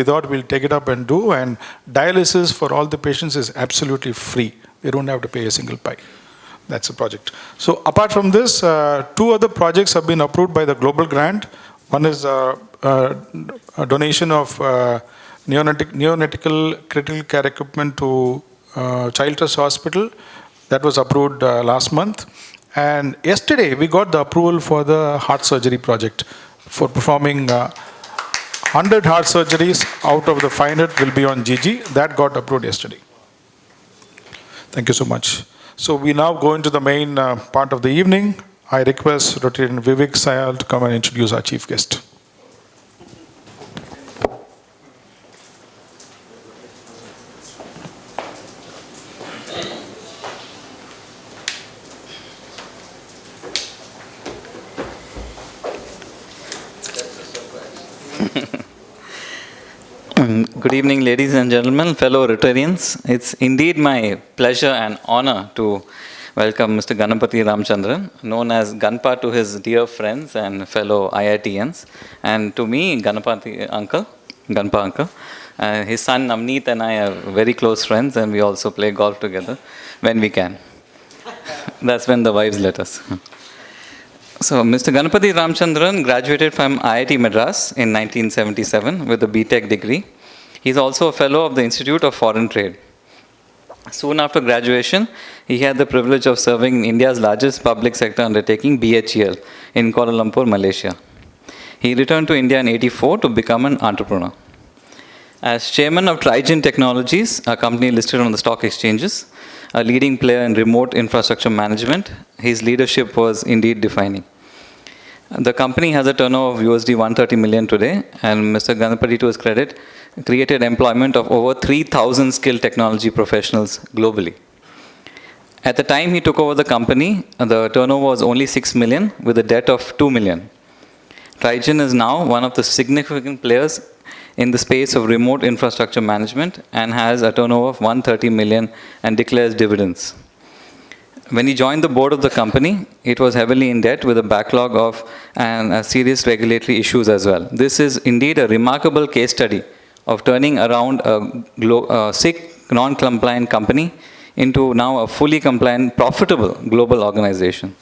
We thought we'll take it up and do, and dialysis for all the patients is absolutely free. They don't have to pay a single pie. That's a project. So apart from this, two other projects have been approved by the global grant. One is a donation of neonatal critical care equipment to Child Trust Hospital. That was approved last month. And yesterday, we got the approval for the heart surgery project for performing 100 heart surgeries out of the 500 will be on GG. That got approved yesterday. Thank you so much. So we now go into the main part of the evening. I request Rotarian Vivek Sayal to come and introduce our chief guest. Good evening, ladies and gentlemen, fellow Rotarians. It's indeed my pleasure and honor to welcome Mr. Ganapathy Ramchandran, known as Ganpa to his dear friends and fellow IITians, and to me, Ganapathy uncle, Ganpa uncle. His son Navneet and I are very close friends, and we also play golf together when we can. That's when the wives let us. So, Mr. Ganapathy Ramchandran graduated from IIT Madras in 1977 with a BTech degree. He's also a fellow of the Institute of Foreign Trade. Soon after graduation, he had the privilege of serving in India's largest public sector undertaking, BHEL, in Kuala Lumpur, Malaysia. He returned to India in 1984 to become an entrepreneur. As chairman of Trigen Technologies, a company listed on the stock exchanges, a leading player in remote infrastructure management, his leadership was indeed defining. The company has a turnover of USD 130 million today, and Mr. Ganapathy, to his credit, created employment of over 3,000 skilled technology professionals globally. At the time he took over the company, the turnover was only 6 million with a debt of 2 million. Trigen is now one of the significant players in the space of remote infrastructure management and has a turnover of 130 million and declares dividends. When he joined the board of the company, it was heavily in debt with a backlog of serious regulatory issues as well. This is indeed a remarkable case study of turning around a sick, non-compliant company into now a fully compliant, profitable global organization.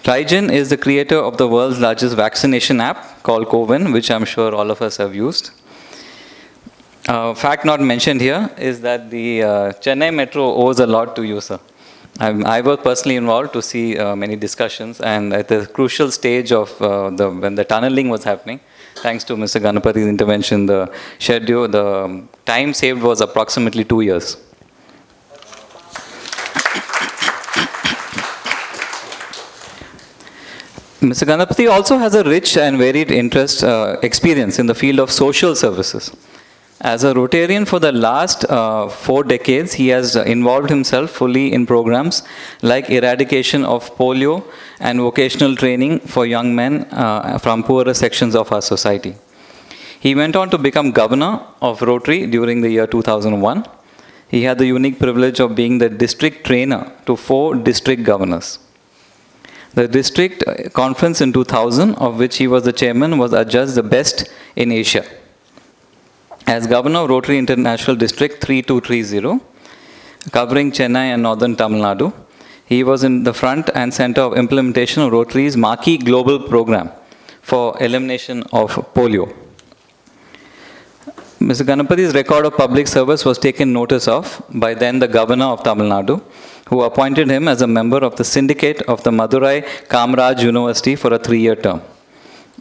Trigen is the creator of the world's largest vaccination app called CoWIN, which I'm sure all of us have used. Fact not mentioned here is that the Chennai Metro owes a lot to you, sir. I was personally involved to see many discussions, and at the crucial stage of when the tunneling was happening, thanks to Mr. Ganapathy's intervention, the schedule, the time saved was approximately 2 years. Mr. Ganapathy also has a rich and varied experience in the field of social services. As a Rotarian for the last 4 decades, he has involved himself fully in programs like eradication of polio and vocational training for young men from poorer sections of our society. He went on to become governor of Rotary during the year 2001. He had the unique privilege of being the district trainer to 4 district governors. The district conference in 2000, of which he was the chairman, was adjudged the best in Asia. As governor of Rotary International District 3230, covering Chennai and northern Tamil Nadu, he was in the front and center of implementation of Rotary's marquee global program for elimination of polio. Mr. Ganapathy's record of public service was taken notice of by then the governor of Tamil Nadu, who appointed him as a member of the syndicate of the Madurai Kamaraj University for a 3-year term.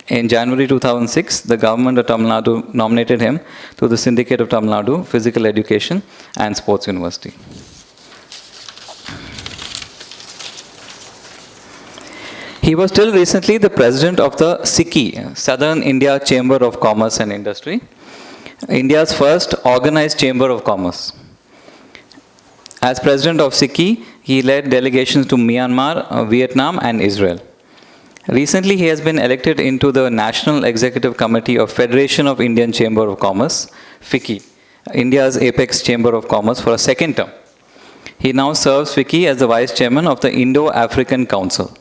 In January 2006, the government of Tamil Nadu nominated him to the Syndicate of Tamil Nadu Physical Education and Sports University. He was till recently the president of the SICI, Southern India Chamber of Commerce and Industry, India's first organized chamber of commerce. As president of SICI, he led delegations to Myanmar, Vietnam, and Israel. Recently, he has been elected into the National Executive Committee of Federation of Indian Chamber of Commerce, FICCI, India's apex chamber of commerce, for a 2nd term. He now serves FICCI as the vice chairman of the Indo-African Council.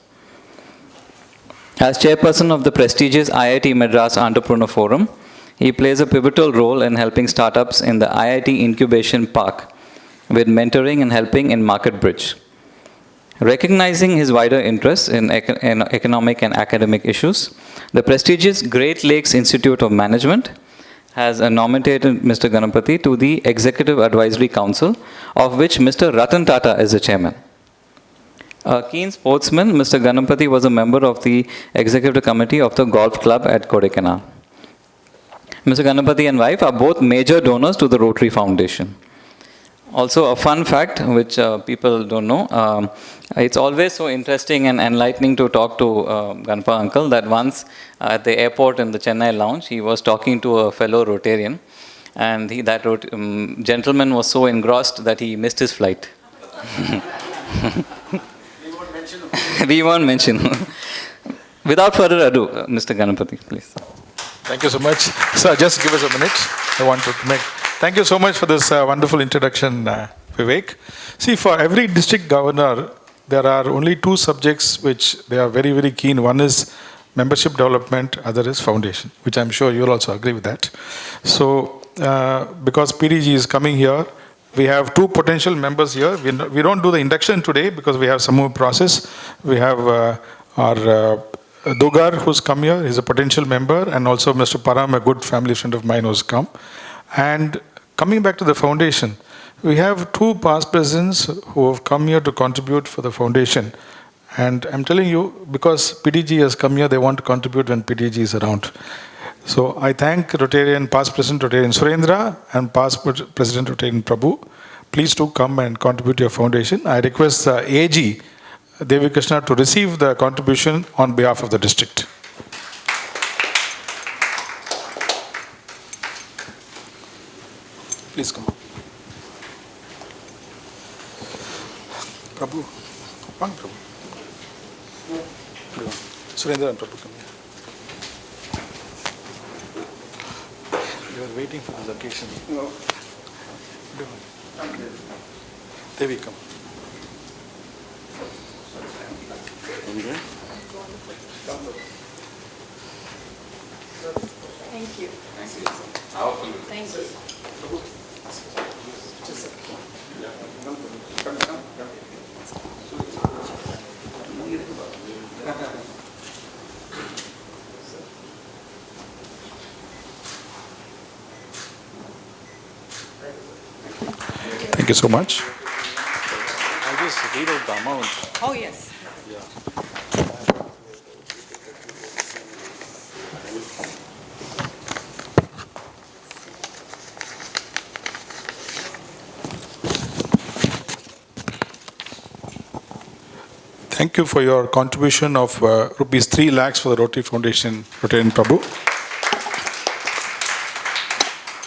As chairperson of the prestigious IIT Madras Entrepreneur Forum, He plays a pivotal role in helping startups in the IIT Incubation Park with mentoring and helping in Market Bridge. Recognizing his wider interests in economic and academic issues, the prestigious Great Lakes Institute of Management has nominated Mr. Ganapathy to the Executive Advisory Council, of which Mr. Ratan Tata is the chairman. A keen sportsman, Mr. Ganapathy was a member of the Executive Committee of the Golf Club at Kodaikanal. Mr. Ganapathy and wife are both major donors to the Rotary Foundation. Also, a fun fact which people don't know, it's always so interesting and enlightening to talk to Ganpa uncle that once at the airport in the Chennai lounge, he was talking to a fellow Rotarian, and that gentleman was so engrossed that he missed his flight. We won't mention. Without further ado, Mr. Ganapathy, please. Thank you so much. Sir, just give us a minute. I want to make. Thank you so much for this wonderful introduction, Vivek. See, for every district governor, there are only two subjects which they are very, very keen. One is membership development, other is foundation, which I'm sure you'll also agree with that. So, because PDG is coming here, we have two potential members here. We don't do the induction today because we have some more process. We have our Dogar who's come here, he's a potential member, and also Mr. Param, a good family friend of mine who's come. And coming back to the foundation, we have two past presidents who have come here to contribute for the foundation. And I'm telling you, because PDG has come here, they want to contribute when PDG is around. So I thank Rotarian, past President Rotarian Surendra and past President Rotarian Prabhu. Please do come and contribute to your foundation. I request AG Devi Krishna to receive the contribution on behalf of the district. Please come on. Prabhu. One Prabhu. Surendra and Prabhu, come here. You are waiting for this occasion. No. Devi, come. Thank you. Thank you. Thank you so much. I just read out the amount. Oh, yes. Thank you for your contribution of rupees 3 lakhs for the Rotary Foundation, Rotarian Prabhu.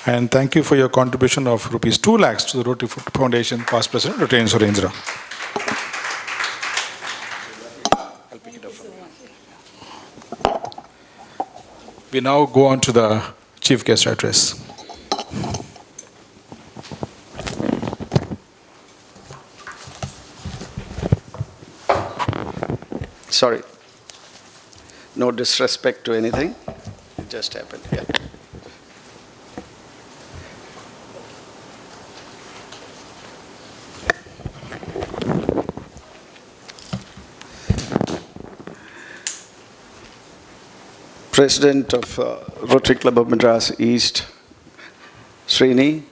And thank you for your contribution of rupees 2 lakhs to the Rotary Foundation, past President Rotarian Surendra. I'll pick it up from you. We now go on to the Chief Guest Address. Sorry, no disrespect to anything, it just happened, yeah. President of Rotary Club of Madras East, Srini,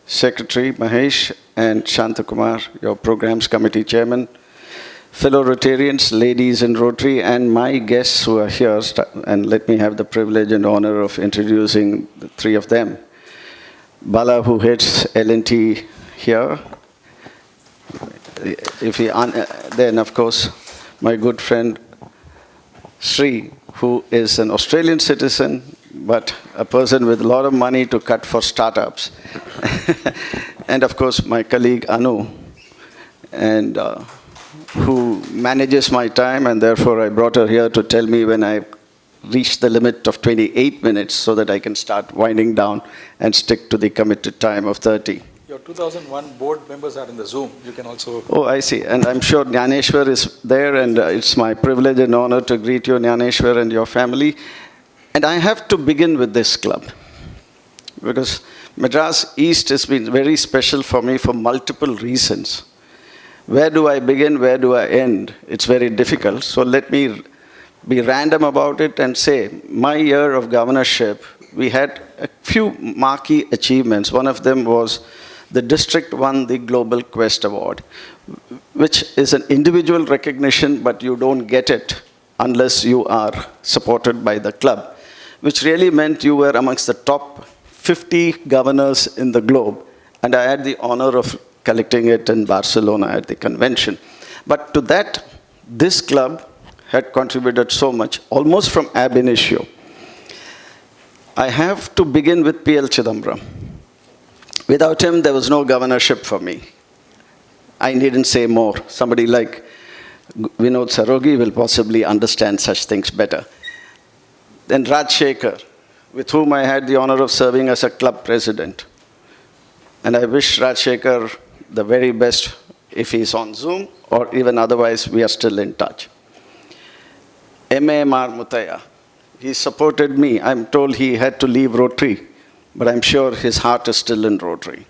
Secretary Mahesh, and Shantakumar, your Programs Committee Chairman, fellow Rotarians, ladies in Rotary, and my guests who are here, and let me have the privilege and honor of introducing the three of them. Bala, who heads L&T here. Then, of course, my good friend Sri, who is an Australian citizen, but a person with a lot of money to cut for startups. And, of course, my colleague Anu, and who manages my time, and therefore I brought her here to tell me when I reached the limit of 28 minutes so that I can start winding down and stick to the committed time of 30. Your 2001 board members are in the Zoom. You can also... Oh, I see. And I'm sure Jnaneshwar is there, and it's my privilege and honor to greet you, Jnaneshwar, and your family. And I have to begin with this club. because Madras East has been very special for me for multiple reasons. Where do I begin? Where do I end? It's very difficult. So let me be random about it and say, my year of governorship, we had a few marquee achievements. One of them was the district won the Global Quest Award, which is an individual recognition, but you don't get it unless you are supported by the club, which really meant you were amongst the top 50 governors in the globe. And I had the honor of collecting it in Barcelona at the convention. But to that, this club had contributed so much, almost from ab initio. I have to begin with P.L. Chidambaram. Without him, there was no governorship for me. I needn't say more. Somebody like Vinod Sarogi will possibly understand such things better. Then Rajshekhar, with whom I had the honor of serving as a club president. And I wish Rajshekhar the very best if he's on Zoom, or even otherwise, we are still in touch. M.A.M.R. Mutaya, he supported me. I'm told he had to leave Rotary, but I'm sure his heart is still in Rotary.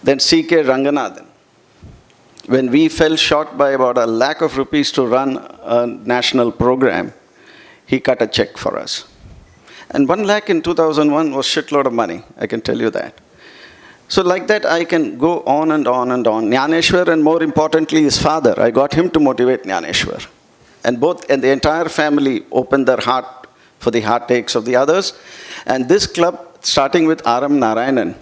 Then C.K. Ranganathan. When we fell short by about ₹1 lakh to run a national program, he cut a check for us. And 1 lakh in 2001 was shitload of money, I can tell you that. So like that, I can go on and on and on. Jnaneshwar, and more importantly, his father, I got him to motivate Jnaneshwar. And the entire family opened their heart for the heartaches of the others. And this club, starting with R.M. Narayanan,